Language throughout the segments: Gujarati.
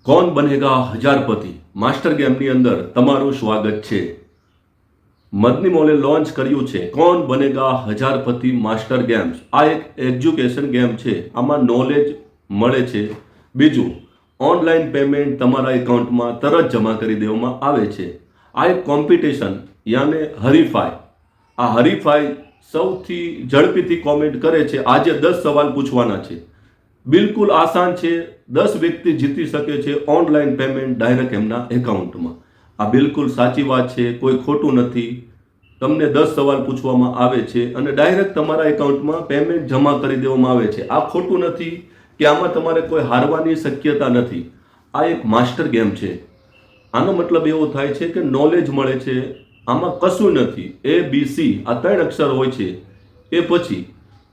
कौन बनेगा हजारपति मास्टर गेमની અંદર તમારું સ્વાગત છે। મદની મોલે લોન્ચ કર્યું છે કોણ બનેગા હજારપતિ માસ્ટર ગેમ્સ। આ એક એજ્યુકેશન ગેમ છે, આમાં નોલેજ મળે છે। બીજું, ઓનલાઈન પેમેન્ટ તમારા એકાઉન્ટમાં તરત જમા કરી દેવામાં આવે છે। આ એક કોમ્પિટિશન યાને હરીફાઈ, આ હરીફાઈ સૌથી ઝડપીથી કોમેન્ટ કરે છે। આજે 10 સવાલ પૂછવાના છે, બિલકુલ આસાન છે। 10 વ્યક્તિ જીતી શકે છે ઓનલાઈન પેમેન્ટ ડાયરેક્ટ એમના એકાઉન્ટમાં। આ બિલકુલ સાચી વાત છે, કોઈ ખોટું નથી। તમને 10 સવાલ પૂછવામાં આવે છે અને ડાયરેક્ટ તમારા એકાઉન્ટમાં પેમેન્ટ જમા કરી દેવામાં આવે છે। આ ખોટું નથી કે આમાં તમારે કોઈ હારવાની શક્યતા નથી। આ એક માસ્ટર ગેમ છે। આનો મતલબ એવો થાય છે કે નોલેજ મળે છે, આમાં કશું નથી। ABC આ 3 અક્ષર હોય છે, એ પછી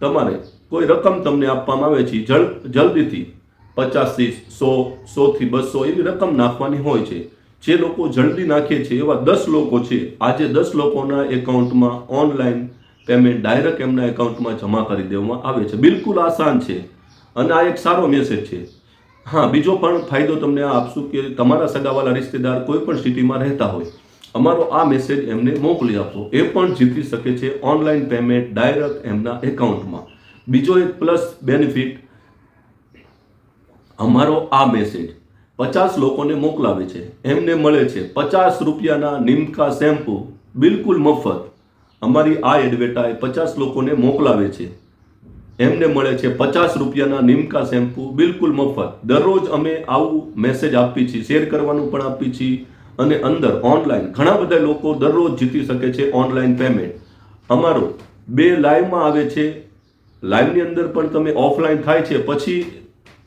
તમારે કોઈ રકમ તમને આપવામાં આવે છે, જલ્દીથી 50 થી 100, 100 થી 200 એવી રકમ નાખવાની હોય છે। જે લોકો જલ્દી નાખે છે એવા 10 લોકો છે, આજે 10 લોકોના એકાઉન્ટમાં ઓનલાઈન પેમેન્ટ ડાયરેક્ટ એમના એકાઉન્ટમાં જમા કરી દેવામાં આવે છે। બિલકુલ આસાન છે અને આ એક સારો મેસેજ છે। હા, બીજો પણ ફાયદો તમને આ આપશું કે તમારા સગાવાલા રિશ્તેદાર કોઈ પણ સિટીમાં રહેતા હોય, અમારો આ મેસેજ એમને મોકલી આપો, એ પણ જીતી શકે છે ઓનલાઈન પેમેન્ટ ડાયરેક્ટ એમના એકાઉન્ટમાં। બીજો એક પ્લસ બેનિફિટ, અમારો આ મેસેજ 50 લોકોને મોકલાવે છે, એમને મળે છે 50 રૂપિયાના નિમકા શેમ્પૂ બિલકુલ મફત। અમારી આ એડવર્ટાઇઝ 50 લોકોને મોકલાવે છે, એમને મળે છે 50 રૂપિયાના નિમકા શેમ્પૂ બિલકુલ મફત। દરરોજ અમે આવું મેસેજ આપીએ છીએ, શેર કરવાનું પણ આપીએ છીએ અને અંદર ઓનલાઈન ઘણા બધા લોકો દરરોજ જીતી શકે છે ઓનલાઈન પેમેન્ટ। અમારો 2 લાઈવમાં આવે છે, લાઈવની અંદર પણ તમે ઓફલાઈન થાય છે પછી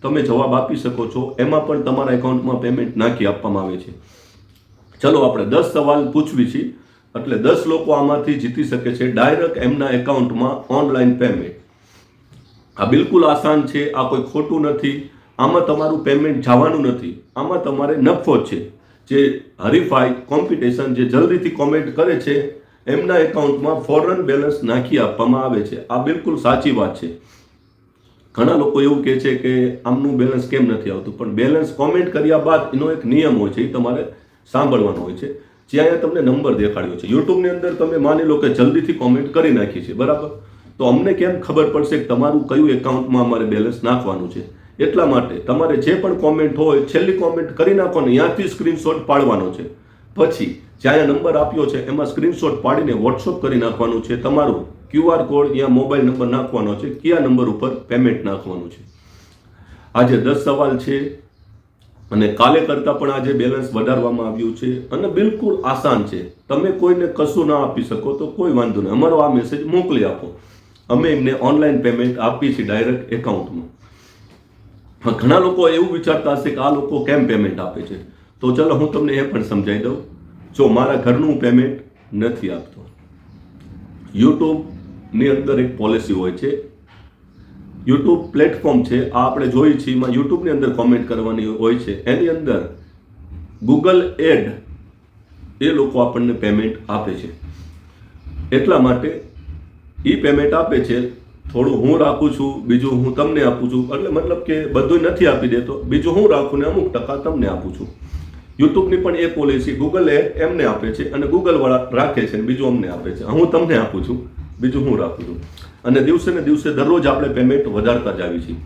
તમે જવાબ આપી શકો છો, એમાં પણ તમારા એકાઉન્ટમાં પેમેન્ટ નાખી આપવામાં આવે છે। ચલો આપણે 10 સવાલ પૂછવી છે, એટલે 10 લોકો આમાંથી જીતી શકે છે ડાયરેક્ટ એમના એકાઉન્ટમાં ઓનલાઈન પેમેન્ટ। આ બિલકુલ આસાન છે, આ કોઈ ખોટું નથી, આમાં તમારું પેમેન્ટ જવાનું નથી, આમાં તમારે નફો જ છે। જે હરીફાઈ કોમ્પિટિશન જે જલ્દીથી કોમેન્ટ કરે છે એમના એકાઉન્ટમાં ફોરન બેલેન્સ નાખી આપવામાં આવે છે। આ બિલકુલ સાચી વાત છે। ઘણા લોકો એવું કહે છે કે આમનું બેલેન્સ કેમ નથી આવતું, પણ બેલેન્સ કોમેન્ટ કર્યા બાદ એનો એક નિયમ હોય છે, એ તમારે સાંભળવાનો હોય છે। જ્યાં તમને નંબર દેખાડ્યો છે યુટ્યુબની અંદર, તમે માની લો કે જલ્દીથી કોમેન્ટ કરી નાખી છે, બરાબર, તો અમને કેમ ખબર પડશે કે તમારું કયું એકાઉન્ટમાં અમારે બેલેન્સ નાખવાનું છે? એટલા માટે તમારે જે પણ કોમેન્ટ હોય છેલ્લી કોમેન્ટ કરી નાખો ને, ત્યાંથી સ્ક્રીનશોટ પાડવાનો છે। પછી જ્યાં નંબર આપ્યો છે એમાં સ્ક્રીનશોટ પાડીને વોટ્સઅપ કરી નાખવાનું છે। તમારું QR કોડ યા મોબાઈલ નંબર નાખવાનો છે, કયા નંબર ઉપર પેમેન્ટ નાખવાનું છે। આજે 10 સવાલ છે અને કાલે કરતાં પણ આજે બેલેન્સ વધારવામાં આવ્યું છે અને બિલકુલ આસાન છે। તમે કોઈને કશું ના આપી શકો તો કોઈ વાંધો નહીં, અમારો આ મેસેજ મોકલી આપો, અમે એમને ઓનલાઈન પેમેન્ટ આપીએ છીએ ડાયરેક્ટ એકાઉન્ટમાં। ઘણા લોકો એવું વિચારતા હશે કે આ લોકો કેમ પેમેન્ટ આપે છે, તો ચલો હું તમને એ પણ સમજાવી દઉં। જો મારા ઘરનું પેમેન્ટ નથી આપતો, યુટ્યુબની અંદર એક પોલિસી હોય છે, યુટ્યુબ પ્લેટફોર્મ છે, આ આપણે જોઈએ છીએ, એમાં યુટ્યુબની અંદર કોમેન્ટ કરવાની હોય છે, એની અંદર ગૂગલ એડ એ લોકો આપણને પેમેન્ટ આપે છે। એટલા માટે એ પેમેન્ટ આપે છે, થોડું હું રાખું છું, બીજું હું તમને આપું છું, એટલે મતલબ કે બધું નથી આપી દેતો, બીજું હું રાખું ને અમુક ટકા તમને આપું છું। યુટ્યુબની પણ એ પોલિસી ગૂગલ એડ એમને આપે છે અને ગૂગલ વાળા રાખે છે, બીજું અમને આપે છે। હું તમને આપું છું, બીજું હું રાખું છું, અને દિવસે ને દિવસે દરરોજ આપણે પેમેન્ટ વધારતા જ આવી છીએ।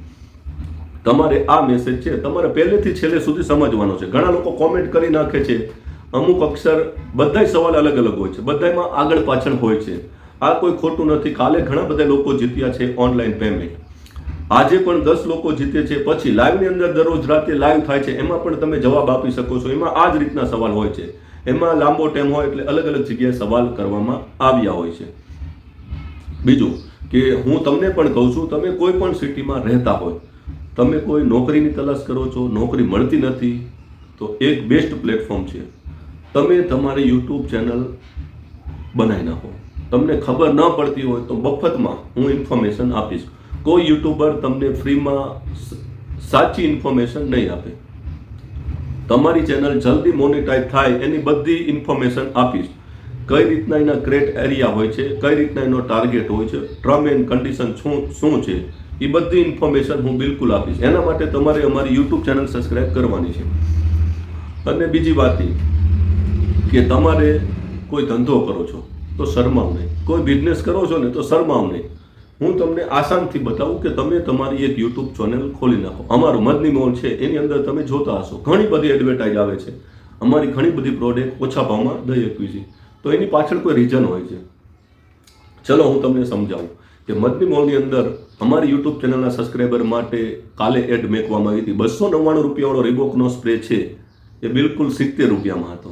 તમારે આ મેસેજ છે તમારે પહેલેથી છેલ્લે સુધી સમજવાનો છે। ઘણા લોકો કોમેન્ટ કરી નાખે છે, અમુક અક્ષર, બધાય સવાલ અલગ અલગ હોય છે, બધામાં આગળ પાછળ હોય છે। આ કોઈ ખોટું નથી। કાલે ઘણા બધા લોકો જીત્યા છે ઓનલાઈન પેમેન્ટ, આજે પણ 10 લોકો જીતે છે। પછી લાઈવની અંદર દરરોજ રાતે લાઈવ થાય છે, એમાં પણ તમે જવાબ આપી શકો છો। એમાં આ જ રીતના સવાલ હોય છે, એમાં લાંબો ટાઈમ હોય એટલે અલગ અલગ જગ્યાએ સવાલ કરવામાં આવ્યા હોય છે। બીજું કે હું તમને પણ કહું છું, તમે કોઈ પણ સિટીમાં રહેતા હોય, તમે કોઈ નોકરીની તલાશ કરો છો, નોકરી મળતી નથી, તો એક બેસ્ટ પ્લેટફોર્મ છે, તમે તમારી યુટ્યુબ ચેનલ બનાવી નાખો। તમને ખબર ન પડતી હોય તો મફતમાં હું ઇન્ફોર્મેશન આપીશ। કોઈ યુટ્યુબર તમને ફ્રીમાં સાચી ઇન્ફોર્મેશન નહીં આપે। તમારી ચેનલ જલ્દી મોનેટાઈઝ થાય એની બધી ઇન્ફોર્મેશન આપીશ। કઈ રીતના એના ક્રેટ એરિયા હોય છે, કઈ રીતના એનો ટાર્ગેટ હોય છે, ટર્મ એન્ડ કન્ડિશન શું છે, એ બધી ઇન્ફોર્મેશન હું બિલકુલ આપીશ. એના માટે તમારે અમારી યુટ્યુબ ચેનલ સબસ્ક્રાઈબ કરવાની છે. અને બીજી વાત એ કે તમારે કોઈ ધંધો કરો છો તો શરમાવ નહીં, કોઈ બિઝનેસ કરો છો ને તો શરમાવ નહીં. હું તમને આસાનથી બતાવું કે તમે તમારી એક યુટ્યુબ ચેનલ ખોલી નાખો. અમારું મદની મોલ છે એની અંદર તમે જોતા હશો ઘણી બધી એડવર્ટાઇઝ આવે છે. અમારી ઘણી બધી પ્રોડક્ટ ઓછા ભાવમાં દઈ આપી છે. તો એની પાછળ કોઈ રીઝન હોય છે. ચલો હું તમને સમજાવું કે મદની મોલની અંદર અમારી યુટ્યુબ ચેનલના સબસ્ક્રાઈબર માટે કાલે એડ મેકવામાં આવી હતી. 299 રૂપિયાવાળો રીબોકનો સ્પ્રે છે એ બિલકુલ 70 રૂપિયામાં હતો.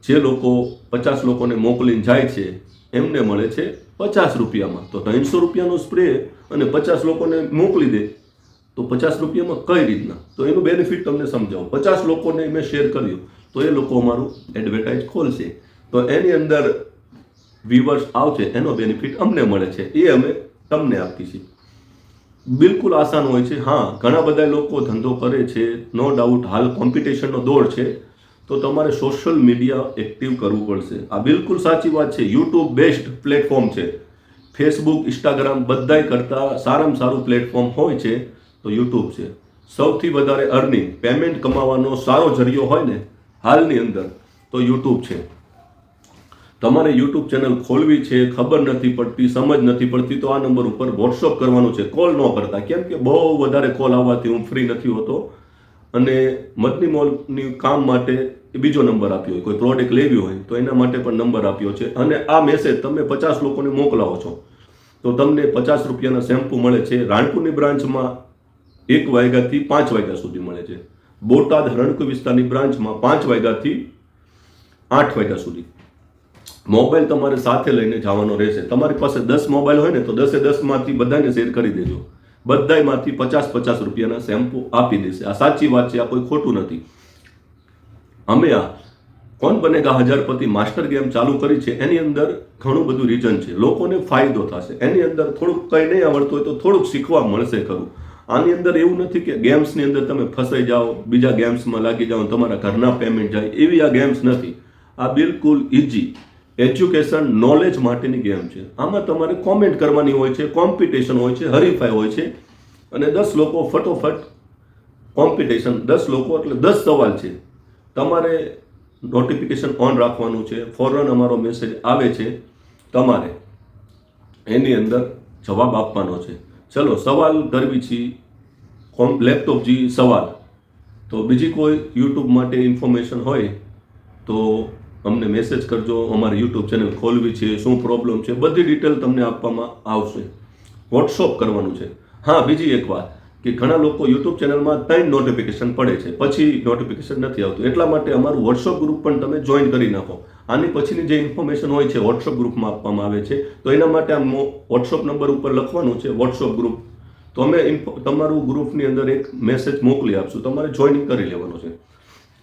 જે લોકો 50 લોકોને મોકલીને જાય છે એમને મળે છે 50 રૂપિયામાં. તો 300 રૂપિયાનો સ્પ્રે અને 50 લોકોને મોકલી દે તો 50 રૂપિયામાં કઈ રીતના? તો એનું બેનિફિટ તમને સમજાવું. 50 લોકોને મેં શેર કર્યું તો એ લોકો અમારું એડવર્ટાઇઝ ખોલશે તો એની અંદર વ્યુઅર્સ આવશે, એનો બેનિફિટ અમને મળે છે, એ અમે તમને આપીએ છીએ. બિલકુલ આસાન હોય છે. હા, ઘણા બધા લોકો ધંધો કરે છે, નો ડાઉટ. હાલ કોમ્પિટિશનનો દોર છે તો તમારે સોશિયલ મીડિયા એક્ટિવ કરવું પડશે. આ બિલકુલ સાચી વાત છે. યુટ્યુબ બેસ્ટ પ્લેટફોર્મ છે. ફેસબુક, ઇન્સ્ટાગ્રામ બધાય કરતાં સારામાં સારું પ્લેટફોર્મ હોય છે તો યુટ્યુબ છે. સૌથી વધારે અર્નિંગ, પેમેન્ટ કમાવાનો સારો જરિયો હોય ને હાલની અંદર તો યુટ્યુબ છે. તમારે યુટ્યુબ ચેનલ ખોલવી છે, ખબર નથી પડતી, સમજ નથી પડતી તો આ નંબર ઉપર વોટ્સઅપ કરવાનું છે. કોલ ન કરતા, કેમ કે બહુ વધારે કોલ આવવાથી હું ફ્રી નથી હોતો. અને મદની મોલની કામ માટે બીજો નંબર આપ્યો હોય, કોઈ પ્રોડક્ટ લેવી હોય તો એના માટે પણ નંબર આપ્યો છે. અને આ મેસેજ તમે 50 લોકોને મોકલાવો છો તો તમને 50 રૂપિયાના શેમ્પુ મળે છે. રાણપુરની બ્રાન્ચમાં 1 વાગ્યાથી 5 વાગ્યા સુધી મળે છે. બોટાદ રણકુ વિસ્તારની બ્રાન્ચમાં 5 વાગ્યાથી 8 વાગ્યા સુધી. મોબાઈલ તમારે સાથે લઈને જવાનો રહેશે. તમારી પાસે 10 મોબાઈલ હોય ને તો 10 માંથી બધાને શેર કરી દેજો. બધાયમાંથી 50 રૂપિયાના શેમ્પુ આપી દેશે. આ સાચી વાત છે, આ કોઈ ખોટું નથી. અમે આ કોણ બનેગા હજારપતિ માસ્ટર ગેમ ચાલુ કરી છે એની અંદર ઘણું બધું રીઝન છે. લોકોને ફાયદો થશે. એની અંદર થોડુંક કંઈ નહીં આવડતું હોય તો થોડુંક શીખવા મળશે ખરું. આની અંદર એવું નથી કે ગેમ્સની અંદર તમે ફસાઈ જાઓ, બીજા ગેમ્સમાં લાગી જાઓ, તમારા ઘરના પેમેન્ટ જાય, એવી આ ગેમ્સ નથી. આ બિલકુલ ઇઝી એજ્યુકેશન નોલેજ માટેની ગેમ છે. આમાં તમારે કોમેન્ટ કરવાની હોય છે, કોમ્પિટિશન હોય છે, હરીફાઈ હોય છે. અને 10 લોકો ફટોફટ કોમ્પિટિશન, 10 લોકો એટલે 10 સવાલ છે. તમારે નોટિફિકેશન ઓન રાખવાનું છે. ફોરન અમારો મેસેજ આવે છે, તમારે એની અંદર જવાબ આપવાનો છે. ચલો સવાલ કરવી છે, લેપટોપજી સવાલ. તો બીજી કોઈ યુટ્યુબ માટે ઇન્ફોર્મેશન હોય તો અમને મેસેજ કરજો. અમારી યુટ્યુબ ચેનલ ખોલવી છે, શું પ્રોબ્લેમ છે, બધી ડિટેલ તમને આપવામાં આવશે. વોટ્સઅપ કરવાનું છે. હા, બીજી એક વાત કે ઘણા લોકો યુટ્યુબ ચેનલમાં 3 નોટિફિકેશન પડે છે, પછી નોટિફિકેશન નથી આવતું. એટલા માટે અમારું વોટ્સઅપ ગ્રુપ પણ તમે જોઈન કરી નાખો. આની પછીની જે ઇન્ફોર્મેશન હોય છે વોટ્સઅપ ગ્રુપમાં આપવામાં આવે છે. તો એના માટે આ વોટ્સઅપ નંબર ઉપર લખવાનું છે વોટ્સઅપ ગ્રુપ. તો અમે તમારું ગ્રુપની અંદર એક મેસેજ મોકલી આપશું, તમારે જોઈન કરી લેવાનું છે.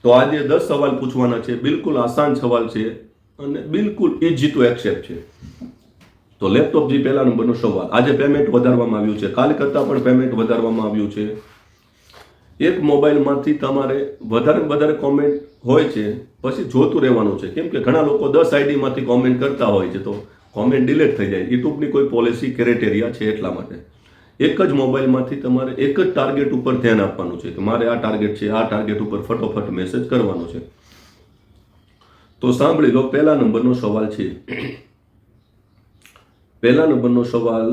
તો આજે 10 સવાલ પૂછવાના છે. બિલકુલ આસાન સવાલ છે અને બિલકુલ ઇઝી ટુ એક્સેપ્ટ છે. તો લેપટોપજી પહેલા નંબરનો સવાલ. આજે પેમેન્ટ વધારવામાં આવ્યું છે, કાલ કરતાં પણ પેમેન્ટ વધારવામાં આવ્યું છે. એક મોબાઈલમાંથી તમારે વધારે કોમેન્ટ હોય છે, પછી જોતું રહેવાનું છે. કેમ કે ઘણા લોકો 10 આઈડીમાંથી કોમેન્ટ કરતા હોય છે તો કોમેન્ટ ડિલીટ થઈ જાય. યુટ્યુબની કોઈ પોલિસી ક્રાઇટેરિયા છે એટલા માટે. એક જ મોબાઈલમાંથી તમારે એક જ ટાર્ગેટ ઉપર ધ્યાન આપવાનું છે કે મારે આ ટાર્ગેટ છે, આ ટાર્ગેટ ઉપર ફટોફટ મેસેજ કરવાનો છે. તો સાંભળી લો, પહેલા નંબરનો સવાલ છે. પહેલા નંબરનો સવાલ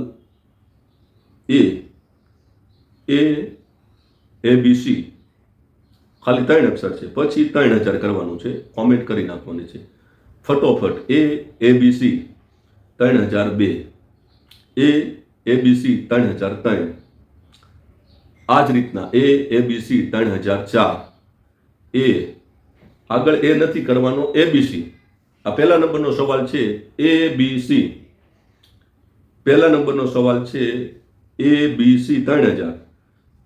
ABC, ખાલી 3 અક્ષર છે, પછી 3000 કરવાનું છે, કોમેન્ટ કરી નાખવાની છે ફટોફટ. ABC 3002, ABC 3003, આ જ રીતના ABC 3004. આગળ એ નથી કરવાનો, ABC. આ પહેલા નંબરનો સવાલ છે ABC. પહેલા નંબરનો સવાલ છે ABC 3000,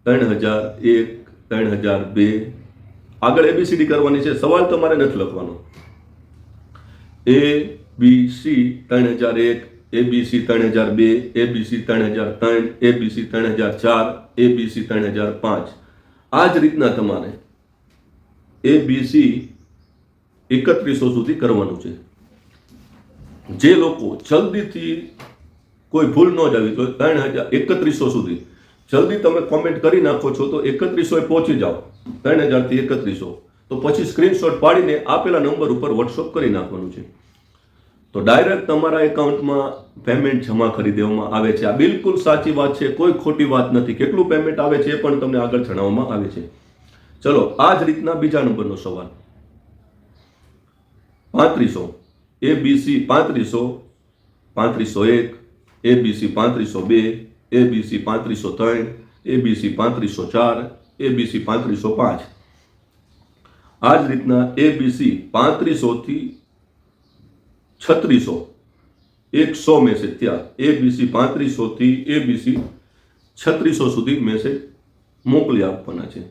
3001, 3002. આગળ ABCD કરવાની છે. સવાલ તમારે નથી લખવાનો. ABC 3001, ABC 3002, ABC 3003, ABC 3004, ABC 3005. આ જ રીતના તમારે ABC 3100 સુધી કરવાનું છે. જે લોકો જલ્દીથી કોઈ ભૂલ ન જ આવી તો 3100 સુધી જલ્દી તમે કોમેન્ટ કરી નાખો છો તો 3100 પહોંચી જાઓ, 3000 થી 3100, તો પછી સ્ક્રીનશોટ પાડીને આપેલા નંબર ઉપર વોટ્સઅપ કરી નાખવાનું છે. તો ડાયરેક્ટ તમારા એકાઉન્ટમાં પેમેન્ટ જમા કરી દેવામાં આવે છે. આ બિલકુલ સાચી વાત છે, કોઈ ખોટી વાત નથી. કેટલું પેમેન્ટ આવે છે એ પણ તમને આગળ જણાવવામાં આવે છે. ચલો, આ જ રીતના બીજા નંબરનો સવાલ. 3500, ABC 3500, 3501, ABC 3502, ABC 3503, ABC 3504, ABC 3505. આ જ રીતના ABC 3500 થી 3600, 100 મેસેજ થયા. ABC 3500 થી ABC 3600 સુધી મેસેજ મોકલી આપવાના છે.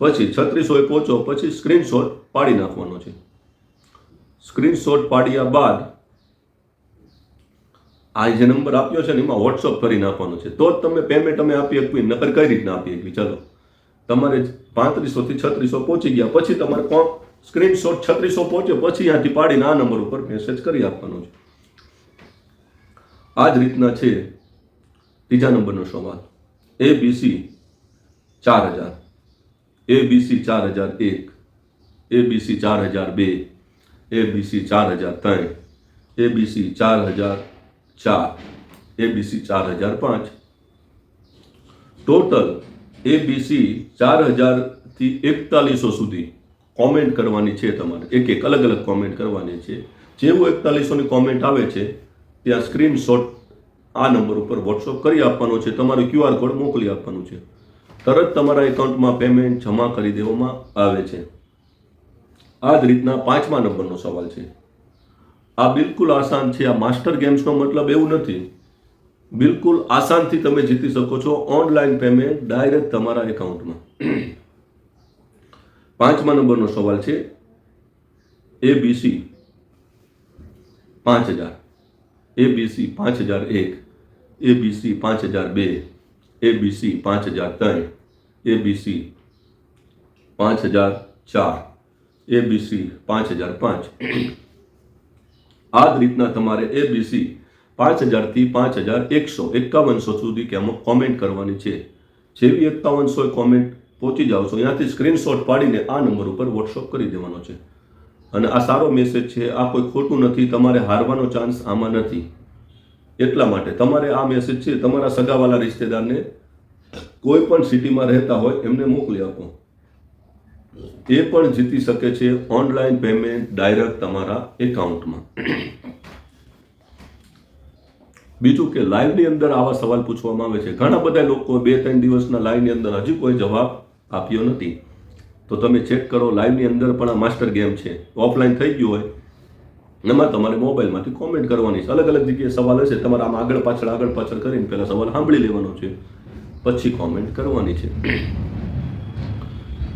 પછી 3600 એ પહોંચો પછી સ્ક્રીનશોટ પાડી નાખવાનો છે. સ્ક્રીનશોટ પાડ્યા બાદ આ જે નંબર આપ્યો છે ને એમાં વોટ્સઅપ કરી નાખવાનો છે, તો જ તમે પેમેન્ટ અમે આપી શકવી. નકર કઈ રીતના આપી શકવી? ચાલો, તમારે 3500 થી 3600 પહોંચી ગયા પછી તમારે સ્ક્રીનશોટ 3600 પહોંચે પછી ત્યાંથી પાડીને આ નંબર ઉપર મેસેજ કરી આપવાનો છે. આ જ રીતના છે ત્રીજા નંબરનો સવાલ. ABC 4000, ABC 4001, ABC 4002, ABC 4003, ABC 4004, ABC 4005. Total ABC 4000 થી 4100 સુધી કોમેન્ટ કરવાની છે તમારે. એક અલગ અલગ કોમેન્ટ કરવાની છે. જેવું 4100ની કોમેન્ટ આવે છે ત્યાં સ્ક્રીનશોટ આ નંબર ઉપર વોટ્સઅપ કરી આપવાનો છે, તમારું QR કોડ મોકલી આપવાનું છે. તરત તમારા એકાઉન્ટમાં પેમેન્ટ જમા કરી દેવામાં આવે છે. આ જ રીતના પાંચમા નંબરનો સવાલ છે. આ બિલકુલ આસાન છે. આ માસ્ટર ગેમ્સનો મતલબ એવું નથી. બિલકુલ આસાનથી તમે જીતી શકો છો ઓનલાઈન પેમેન્ટ ડાયરેક્ટ તમારા એકાઉન્ટમાં. પાંચમા નંબરનો સવાલ છે. ABC 5000, ABC 5001, ABC 5002, ABC 5003, ABC 5004, ABC 5005. આ જ રીતના તમારે ABC 5000 થી 5100, 5100 સુધી કોમેન્ટ કરવાની છે. જેવી 5100 કોમેન્ટ પહોંચી જાઓ છો ત્યાંથી સ્ક્રીનશોટ પાડીને આ નંબર ઉપર વોટ્સઅપ કરી દેવાનો છે. અને આ સારો મેસેજ છે, આ કોઈ ખોટું નથી. તમારે હારવાનો ચાન્સ આમાં નથી. એટલા માટે તમારે આ મેસેજ છે તમારા સગાવાલા રિશ્તેદારને કોઈ પણ સિટીમાં રહેતા હોય એમને મોકલી આપો. એ પણ જીતી શકે છે ઓનલાઈન પેમેન્ટ ડાયરેક્ટ તમારા એકાઉન્ટમાં. બીજું કે લાઈવની અંદર આવા સવાલ પૂછવામાં આવે છે. ઘણા બધા લોકો 2-3 દિવસના લાઈવની અંદર હજી કોઈ જવાબ આપ્યો નથી. તો તમે ચેક કરો, લાઈવની અંદર પણ આ માસ્ટર ગેમ છે. ઓફલાઈન થઈ ગયું હોય એમાં તમારે મોબાઈલમાંથી કોમેન્ટ કરવાની છે. અલગ અલગ જગ્યાએ સવાલ હશે, તમારે આમ આગળ પાછળ કરીને પહેલા સવાલ સાંભળી લેવાનો છે, પછી કોમેન્ટ કરવાની છે.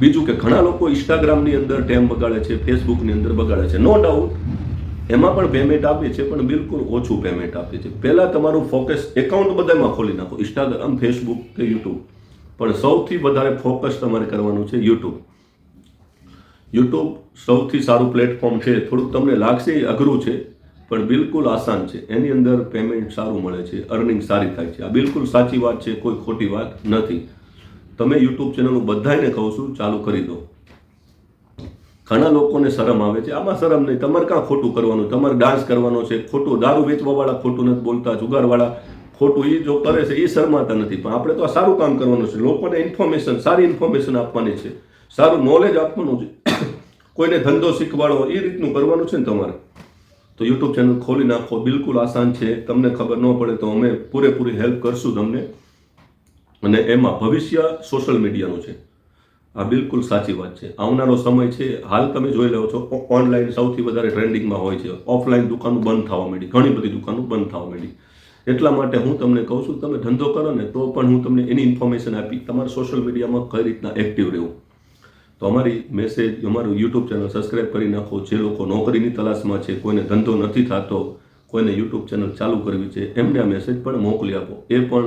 બીજું કે ઘણા લોકો ઇન્સ્ટાગ્રામની અંદર ટાઈમ બગાડે છે, ફેસબુકની અંદર બગાડે છે. નો ડાઉટ એમાં પણ પેમેન્ટ આપે છે, પણ બિલકુલ ઓછું પેમેન્ટ આપે છે. પહેલાં તમારું ફોકસ એકાઉન્ટ બધામાં ખોલી નાખો, ઇન્સ્ટાગ્રામ, ફેસબુક કે યુટ્યુબ, પણ સૌથી વધારે ફોકસ તમારે કરવાનું છે યુટ્યુબ. યુટ્યુબ સૌથી સારું પ્લેટફોર્મ છે. થોડુંક તમને લાગશે એ અઘરું છે, પણ બિલકુલ આસાન છે. એની અંદર પેમેન્ટ સારું મળે છે, અર્નિંગ સારી થાય છે. આ બિલકુલ સાચી વાત છે, કોઈ ખોટી વાત નથી. તમે યુટ્યુબ ચેનલ બધાને કહું છું ચાલુ કરી દો. ઘણા લોકોને શરમ આવે છે. આમાં શરમ નહીં, તમારે કાં ખોટું કરવાનું, તમારે ડાન્સ કરવાનો છે. ખોટું દારૂ વેચવાવાળા ખોટું નથી બોલતા, જુગારવાળા ખોટું એ જો કરે છે એ શરમાતા નથી. પણ આપણે તો આ સારું કામ કરવાનું છે. લોકોને ઇન્ફોર્મેશન, સારી ઇન્ફોર્મેશન આપવાની છે, સારું નોલેજ આપવાનું છે, કોઈને ધંધો શીખવાડો એ રીતનું કરવાનું છે ને તમારે. તો યુટ્યુબ ચેનલ ખોલી નાખો, બિલકુલ આસાન છે. તમને ખબર ન પડે તો અમે પૂરેપૂરી હેલ્પ કરશું તમને. અને એમાં ભવિષ્ય સોશિયલ મીડિયાનું છે. આ બિલકુલ સાચી વાત છે. આવનારો સમય છે, હાલ તમે જોઈ લો છો ઓનલાઈન સૌથી વધારે ટ્રેન્ડિંગમાં હોય છે. ઓફલાઈન દુકાનો બંધ થવા માંડી, ઘણી બધી દુકાનો બંધ થવા માંડી. એટલા માટે હું તમને કહું છું, તમે ધંધો કરો ને તો પણ હું તમને એની ઇન્ફોર્મેશન આપી, તમારે સોશિયલ મીડિયામાં કઈ રીતના એક્ટિવ રહેવું. તો અમારી મેસેજ, અમારું યુટ્યુબ ચેનલ સબસ્ક્રાઈબ કરી નાખો. જે લોકો નોકરીની તલાશમાં છે, કોઈને ધંધો નથી થતો, કોઈને યુટ્યુબ ચેનલ ચાલુ કરવી છે, એમને આ મેસેજ પણ મોકલી આપો. એ પણ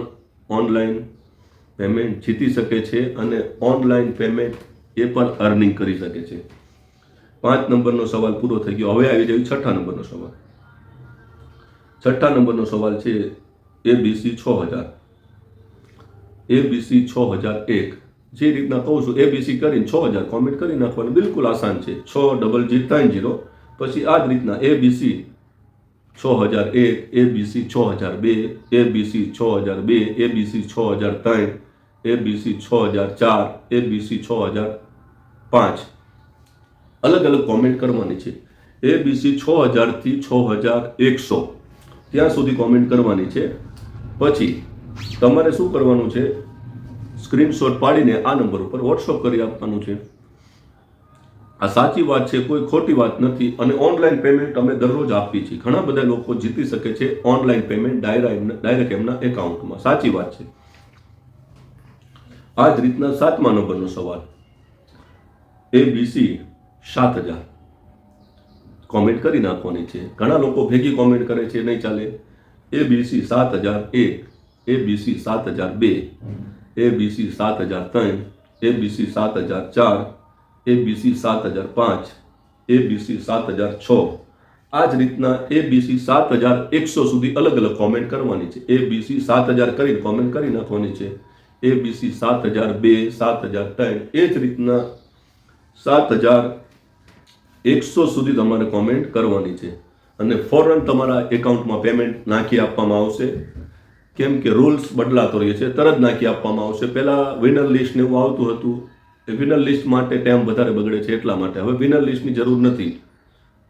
ઓનલાઈન પેમેન્ટ જીતી શકે છે અને ઓનલાઈન પેમેન્ટ એ પણ અર્નિંગ કરી શકે છે. 5 નંબરનો સવાલ પૂરો થઈ ગયો. હવે આવી જાય 6 નંબરનો સવાલ. 6 નંબરનો સવાલ છે ABC 6000, ABC 6001 જે રીતના કહું છું ABC કરીને 6000 કોમેન્ટ કરી નાખવાની, બિલકુલ આસાન છે. 60030 પછી આ જ રીતના ABC 6001, ABC 6002, ABC 6002, ABC 6003, ABC 6004, ABC 6005 અલગ અલગ કોમેન્ટ કરવાની છે. ABC 6000 થી 6100 ત્યાં સુધી કોમેન્ટ કરવાની છે. પછી તમારે શું કરવાનું છે, સ્ક્રીનશોટ પાડીને આ નંબર ઉપર વોટ્સઅપ કરી આપવાનું છે. આ સાચી વાત છે, કોઈ ખોટી વાત નથી. અને ઓનલાઈન પેમેન્ટ અમે દરરોજ આપીએ છીએ. ઘણા બધા લોકો જીતી શકે છે ઓનલાઈન પેમેન્ટ ડાયરેક્ટ એમના એકાઉન્ટમાં. સાચી વાત છે. આ જ રીતના 7મા નંબરનો સવાલ, ABC 7000 કોમેન્ટ કરી નાખવાની છે. ઘણા લોકો ભેગી કોમેન્ટ કરે છે, નહીં ચાલે. ABC 7001, ABC 7002, ABC 7003, ABC 7004, ABC 7005, ABC 7006 આ જ રીતના ABC 7100 સુધી અલગ અલગ કોમેન્ટ કરવાની છે. ABC 7000 કરીને કોમેન્ટ કરી નાખવાની છે. ABC 7002, 7003 એ જ રીતના 7100 સુધી તમારે કોમેન્ટ કરવાની છે. અને ફોરન તમારા એકાઉન્ટમાં પેમેન્ટ નાખી આપવામાં આવશે. કેમ કે રૂલ્સ બદલાતો રહે છે, તરત નાખી આપવામાં આવશે. પહેલાં વિનર લિસ્ટ ને એવું આવતું હતું, એ વિનર લિસ્ટ માટે ટાઈમ વધારે બગડે છે, એટલા માટે હવે વિનર લિસ્ટની જરૂર નથી.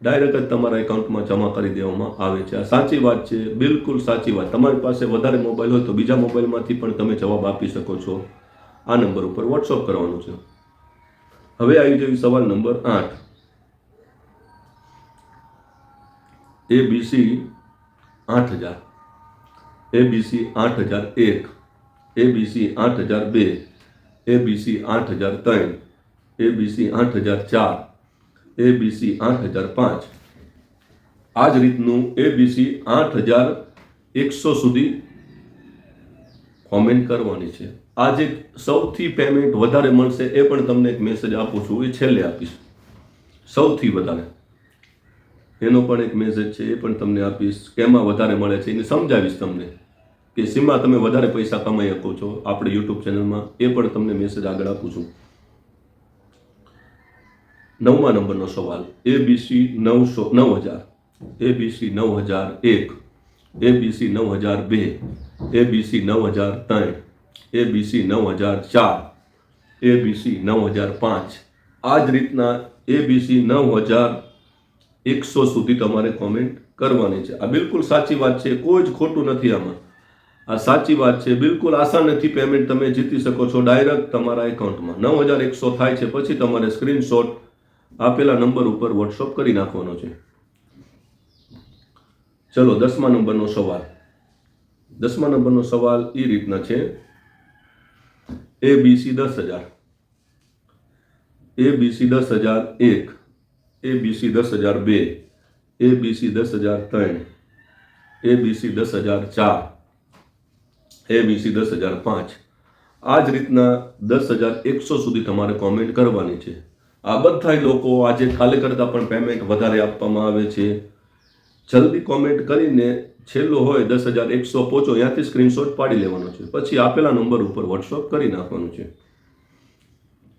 ડાયરેક્ટ જ તમારા એકાઉન્ટમાં જમા કરી દેવામાં આવે છે. આ સાચી વાત છે, બિલકુલ સાચી વાત. તમારી પાસે વધારે મોબાઈલ હોય તો બીજા મોબાઈલમાંથી પણ તમે જવાબ આપી શકો છો. આ નંબર ઉપર વોટ્સઅપ કરવાનું છે. હવે આવી જઈએ સવાલ number 8, ABC 8000, ABC 8001, ABC 8002, ABC 8003, ABC 8004, ABC 8005 આ જ રીતનું ABC 8100 સુધી કોમેન્ટ કરવાની છે. આજે સૌથી પેમેન્ટ વધારે મળશે એ પણ તમને એક મેસેજ આપું છું, એ છેલ્લે આપીશ. સૌથી વધારે એનો પણ એક મેસેજ છે, એ પણ તમને આપીશ. કેમાં વધારે મળે છે એને સમજાવીશ તમને, કે સીમા તમે વધારે પૈસા કમાઈ શકો છો આપણે યુટ્યુબ ચેનલમાં, એ પણ તમને મેસેજ આગળ આપું છું. 9મા નંબરનો સવાલ, ABC 9000, ABC 9001, ABC 9002, ABC 9003, ABC 9004, ABC 9005 આ જ રીતના ABC 9100 સુધી તમારે કોમેન્ટ કરવાની છે. આ બિલકુલ સાચી વાત છે, કોઈ જ ખોટું નથી આમાં. આ સાચી વાત છે, બિલકુલ આસાનીથી પેમેન્ટ તમે જીતી શકો છો ડાયરેક્ટ તમારા એકાઉન્ટમાં. 9100 થાય છે પછી તમારે સ્ક્રીનશોટ આપેલા નંબર ઉપર વોટ્સઅપ કરી નાખવાનો છે. ચલો 10મા નંબરનો સવાલ. 10મા નંબરનો સવાલ એ રીતના છે, ABC 10000, ABC 10001, ABC 10002, ABC 10003, ABC 10004, ABC 10005 આ જ રીતના 10100 સુધી તમારે કોમેન્ટ કરવાની છે. આ બધા લોકો આજે ખાલી કરતાં પણ પેમેન્ટ વધારે આપવામાં આવે છે. જલ્દી કોમેન્ટ કરીને છેલ્લો હોય 10100 પહોંચો ત્યાંથી સ્ક્રીનશોટ પાડી લેવાનો છે. પછી આપેલા નંબર ઉપર વોટ્સઅપ કરી નાખવાનું છે.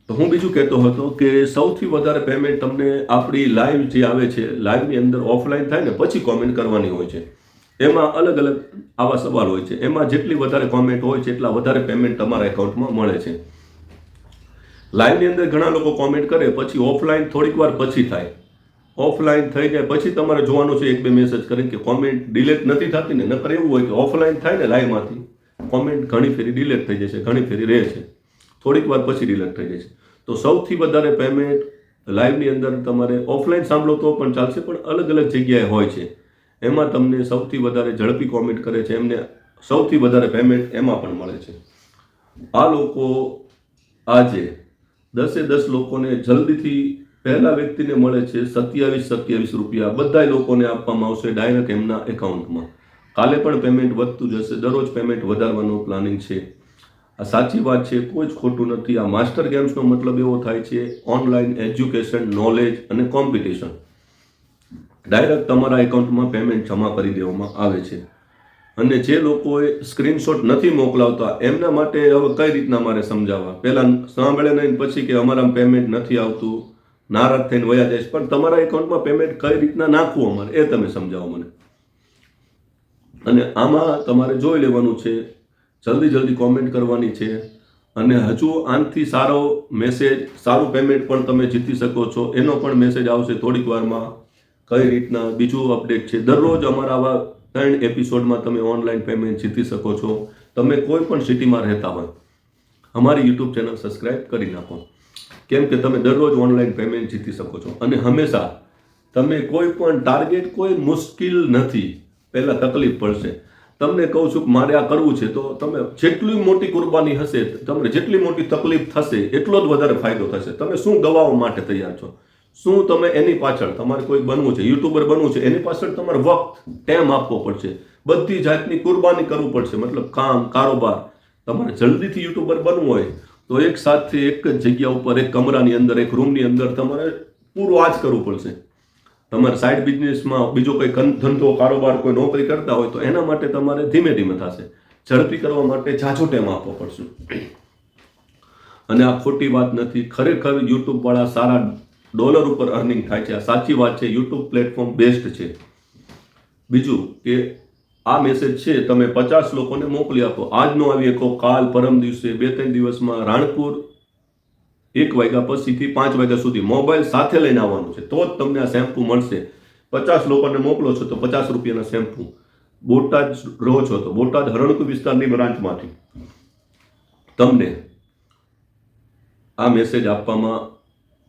તો હું બીજું કહેતો હતો કે સૌથી વધારે પેમેન્ટ તમને આપણી લાઈવ જે આવે છે, લાઈવની અંદર ઓફલાઈન થાય ને પછી કોમેન્ટ કરવાની હોય છે. એમાં અલગ અલગ આવા સવાલ હોય છે. એમાં જેટલી વધારે કોમેન્ટ હોય છે એટલા વધારે પેમેન્ટ તમારા એકાઉન્ટમાં મળે છે. લાઈવની અંદર ઘણા લોકો કોમેન્ટ કરે, પછી ઓફલાઈન થોડીક વાર પછી થાય. ઓફલાઈન થઈ જાય પછી તમારે જોવાનું છે 1-2 મેસેજ કરીને કે કોમેન્ટ ડિલેટ નથી થતી ને. નકર એવું હોય કે ઓફલાઈન થાય ને લાઈવમાંથી કોમેન્ટ ઘણી ફેરી ડિલેટ થઈ જશે, ઘણી ફેરી રહે છે, થોડીક વાર પછી ડિલેટ થઈ જાય છે. તો સૌથી વધારે પેમેન્ટ લાઈવની અંદર તમારે ઓફલાઈન સાંભળો તો પણ ચાલશે, પણ અલગ અલગ જગ્યાએ હોય છે. એમાં તમને સૌથી વધારે ઝડપી કોમેન્ટ કરે છે એમને સૌથી વધારે પેમેન્ટ એમાં પણ મળે છે. આ લોકો આજે 10 લોકોને જલ્દીથી પહેલા વ્યક્તિને મળે છે 27 રૂપિયા. બધા લોકોને આપવામાં આવશે ડાયરેક્ટ એમના એકાઉન્ટમાં. કાલે પણ પેમેન્ટ વધતું જશે, દરરોજ પેમેન્ટ વધારવાનું પ્લાનિંગ છે. આ સાચી વાત છે, કોઈ જ ખોટું નથી. આ માસ્ટર ગેમ્સનો મતલબ એવો થાય છે ઓનલાઈન એજ્યુકેશન, નોલેજ અને કોમ્પિટિશન. ડાયરેક્ટ તમારા એકાઉન્ટમાં પેમેન્ટ જમા કરી દેવામાં આવે છે. અને જે લોકોએ સ્ક્રીનશોટ નથી મોકલાવતા એમના માટે હવે કઈ રીતના મારે સમજાવવા? પહેલાં સાંભળે નહીં પછી કે અમારા પેમેન્ટ નથી આવતું, નારાજ થઈને વયા જાય. પણ તમારા એકાઉન્ટમાં પેમેન્ટ કઈ રીતના નાખવું અમારે એ તમે સમજાવો મને. અને આમાં તમારે જોઈ લેવાનું છે, જલ્દી કોમેન્ટ કરવાની છે. અને હજુ આનાથી સારો મેસેજ, સારું પેમેન્ટ પણ તમે જીતી શકો છો. એનો પણ મેસેજ આવશે થોડીક વારમાં. કઈ રીતના બીજું અપડેટ છે. દરરોજ અમારા આવા 3 એપિસોડમાં તમે ઓનલાઈન પેમેન્ટ જીતી શકો છો. તમે કોઈ પણ સિટીમાં રહેતા હોય અમારી યુટ્યુબ ચેનલ સબસ્ક્રાઈબ કરી નાખો, કેમ કે તમે દરરોજ ઓનલાઈન પેમેન્ટ જીતી શકો છો. અને હંમેશા તમે કોઈ પણ ટાર્ગેટ કોઈ મુશ્કેલ નથી. પહેલાં તકલીફ પડશે. તમને કહું છું કે મારે આ કરવું છે, તો તમે જેટલી મોટી કુરબાની હશે, તમને જેટલી મોટી તકલીફ થશે એટલો જ વધારે ફાયદો થશે. તમે શું ગવાવા માટે તૈયાર છો? શું તમે એની પાછળ તમારે કોઈ બનવું છે, યુટ્યુબર બનવું છે, એની પાછળ તમારે વખત, ટાઈમ આપવો પડશે, બધી જાતની કુરબાની કરવું પડશે. મતલબ કામ, કારોબાર. તમારે જલ્દીથી યુટ્યુબર બનવું હોય તો એક સાથે એક જ જગ્યા ઉપર, એક કમરાની અંદર, એક રૂમની અંદર તમારે પૂરું આ જ કરવું પડશે. તમારે સાઈડ બિઝનેસમાં બીજો કોઈ ધંધો, કારોબાર, કોઈ નોકરી કરતા હોય તો એના માટે તમારે ધીમે ધીમે થશે. ઝડપી કરવા માટે ઝાઝો ટાઈમ આપવો પડશે. અને આ ખોટી વાત નથી. ખરેખર યુટ્યુબવાળા સારા ડોલર ઉપર અર્નિંગ થાય છે. આ સાચી વાત છે. યુટ્યુબ પ્લેટફોર્મ બેસ્ટ છે. બીજું કે આ મેસેજ છે તમે 50 લોકોને મોકલી આપો. આજનો આવી શકો, કાલ, પરમ દિવસે, 2-3 દિવસમાં રાણપુર 1 વાગ્યા પછીથી 5 વાગ્યા સુધી મોબાઈલ સાથે લઈને આવવાનું છે, તો જ તમને આ શેમ્પુ મળશે. 50 લોકોને મોકલો છો તો 50 રૂપિયાના શેમ્પુ. બોટાદ રહો છો તો બોટાદ હરણકુર વિસ્તારની બ્રાન્ચમાંથી તમને આ મેસેજ આપવામાં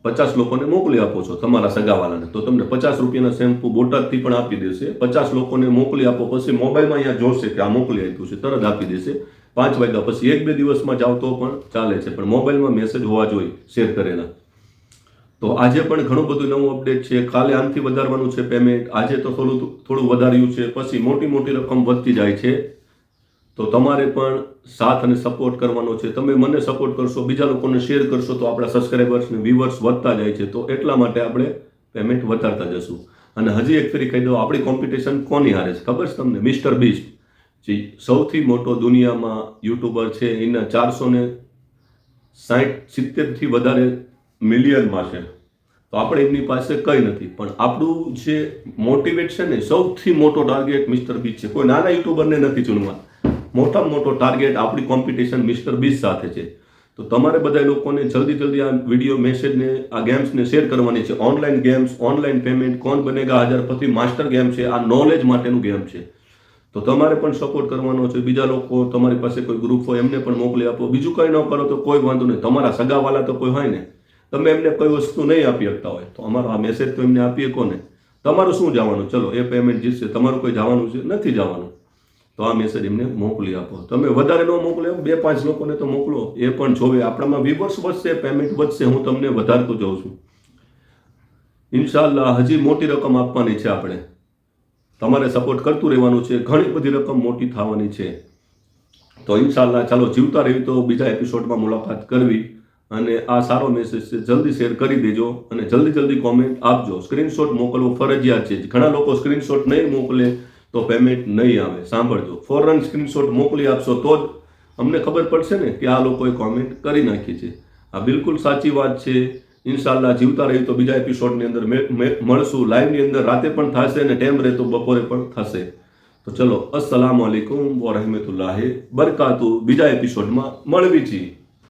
50 લોકોને મોકલી આપો છો તમારા સગાવાલાને, તો તમને 50 રૂપિયાના શેમ્પુ બોટાદથી પણ આપી દેશે. 50 લોકોને મોકલી આપો પછી મોબાઈલમાં અહીંયા જોશે કે આ મોકલી આપ્યું છે, તરત આપી દેશે. 5 વાગ્યા પછી 1-2 દિવસમાં જાવ તો પણ ચાલે છે, પણ મોબાઈલમાં મેસેજ હોવા જોઈએ શેર કરેલા. તો આજે પણ ઘણું બધું નવું અપડેટ છે. કાલે આનાથી વધારવાનું છે પેમેન્ટ. આજે તો થોડું વધાર્યું છે, પછી મોટી રકમ વધતી જાય છે. તો તમારે પણ સાથ અને સપોર્ટ કરવાનો છે. તમે મને સપોર્ટ કરશો, બીજા લોકોને શેર કરશો તો આપણા સબસ્ક્રાઈબર્સ ને વ્યુઅર્સ વધતા જાય છે. તો એટલા માટે આપણે પેમેન્ટ વધારતા જશું. અને હજી એક ફરી કહી દઉં, આપણી કોમ્પિટિશન કોની હારે છે ખબર છે તમને? મિસ્ટર બીસ્ટ, જે સૌથી મોટો દુનિયામાં યુટ્યુબર છે. એના 460-70થી વધારે મિલિયનમાં છે. તો આપણે એમની પાસે કંઈ નથી, પણ આપણું જે મોટિવેટ છે ને, સૌથી મોટો ટાર્ગેટ મિસ્ટર બીસ્ટ છે. કોઈ નાના યુટ્યુબરને નથી ચૂનવા. મોટામાં મોટો ટાર્ગેટ આપણી કોમ્પિટિશન મિસ્ટર બીસ્ટ સાથે છે. તો તમારે બધા લોકોને જલ્દી આ વિડીયો, મેસેજને, આ ગેમ્સને શેર કરવાની છે. ઓનલાઈન ગેમ્સ, ઓનલાઈન પેમેન્ટ, કોણ બનેગા હજારપતિ માસ્ટર ગેમ છે. આ નોલેજ માટેનું ગેમ છે. તો તમારે પણ સપોર્ટ કરવાનો છે. બીજા લોકો, તમારી પાસે કોઈ ગ્રુપ હોય એમને પણ મોકલી આપો. બીજું કંઈ ન કરો તો કોઈ વાંધો નહીં. તમારા સગાવાલા તો કોઈ હોય ને, તમે એમને કોઈ વસ્તુ નહીં આપી શકતા હોય તો અમારો આ મેસેજ તો એમને આપી શકો ને. તમારું શું જવાનું? ચલો એ પેમેન્ટ જીતશે. તમારું કોઈ જવાનું છે? નથી જવાનું. તો આ મેસેજ એમને મોકલી આપો. તમે વધારે ન મોકલો, 2-5 લોકોને તો મોકલો. એ પણ જોવે. આપણામાં વ્યુઅર્સ વધશે, પેમેન્ટ વધશે. હું તમને વધારતું જાઉં છું. ઇન્શાલ્લાહ હજી મોટી રકમ આપવાની છે આપણે. તમારે સપોર્ટ કરતું રહેવાનું છે. ઘણી બધી રકમ મોટી થવાની છે. તો ઇન્શાલ્લાહ ચાલો જીવતા રહી તો બીજા એપિસોડમાં મુલાકાત કરવી. અને આ સારો મેસેજ છે, જલ્દી શેર કરી દેજો અને જલ્દી કોમેન્ટ આપજો. સ્ક્રીનશોટ મોકલવો ફરજિયાત છે. ઘણા લોકો સ્ક્રીનશોટ નહીં મોકલે તો પેમેન્ટ નહીં આવે. સાંભળજો, ફોરન સ્ક્રીનશોટ મોકલી આપશો તો જ અમને ખબર પડશે ને કે આ લોકોએ કોમેન્ટ કરી નાખી છે. આ બિલકુલ સાચી વાત છે. ઇન્શાલ્લાહ જીવતા રહી તો બીજા એપિસોડની અંદર મળશું. લાઈવની અંદર રાતે પણ થશે અને ટાઈમ રહે તો બપોરે પણ થશે. તો ચલો, અસ્સલામુ અલૈકુમ વરહમતુલ્લાહિ બરકાતુ. બીજા એપિસોડમાં મળવી છીએ.